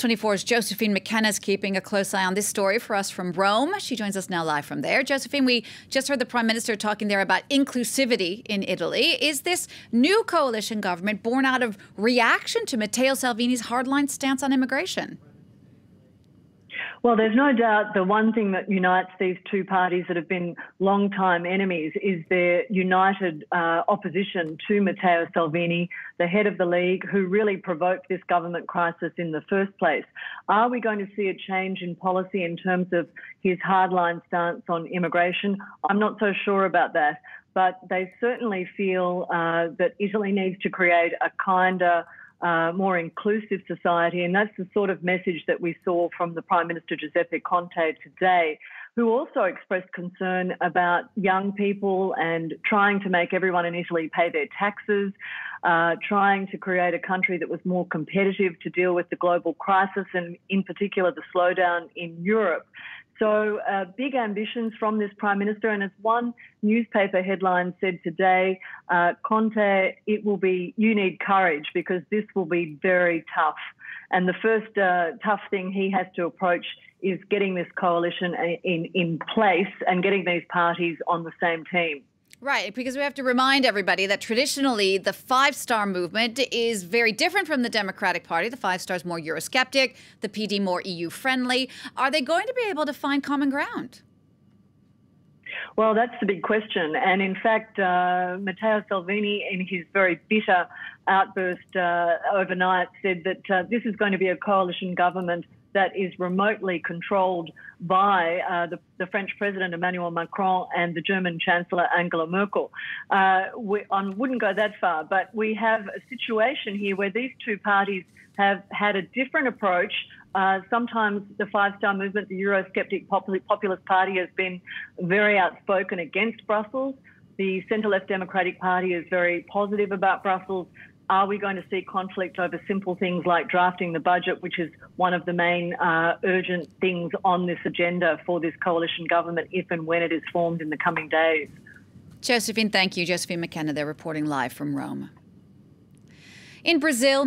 24's Josephine McKenna is keeping a close eye on this story for us from Rome. She joins us now live from there. Josephine, we just heard the Prime Minister talking there about inclusivity in Italy. Is this new coalition government born out of reaction to Matteo Salvini's hardline stance on immigration? Well, there's no doubt the one thing that unites these two parties that have been long-time enemies is their united opposition to Matteo Salvini, the head of the League, who really provoked this government crisis in the first place. Are we going to see a change in policy in terms of his hardline stance on immigration? I'm not so sure about that, but they certainly feel that Italy needs to create a kinder, more inclusive society. And that's the sort of message that we saw from the Prime Minister Giuseppe Conte today, who also expressed concern about young people and trying to make everyone in Italy pay their taxes, trying to create a country that was more competitive to deal with the global crisis and in particular the slowdown in Europe. So big ambitions from this Prime Minister. And as one newspaper headline said today, Conte, it will be, you need courage because this will be very tough. And the first tough thing he has to approach is getting this coalition in place and getting these parties on the same team. Right, because we have to remind everybody that traditionally the Five Star movement is very different from the Democratic Party. The Five Star is more Eurosceptic, the PD more EU-friendly. Are they going to be able to find common ground? Well, that's the big question. And in fact, Matteo Salvini, in his very bitter outburst overnight, said that this is going to be a coalition government that is remotely controlled by the French President Emmanuel Macron and the German Chancellor Angela Merkel. I wouldn't go that far, but we have a situation here where these two parties have had a different approach. Sometimes the Five Star movement, the Eurosceptic populist party, has been very outspoken against Brussels. The centre-left Democratic Party is very positive about Brussels. Are we going to see conflict over simple things like drafting the budget, which is one of the main urgent things on this agenda for this coalition government if and when it is formed in the coming days? Josephine, thank you. Josephine McKenna there reporting live from Rome. In Brazil,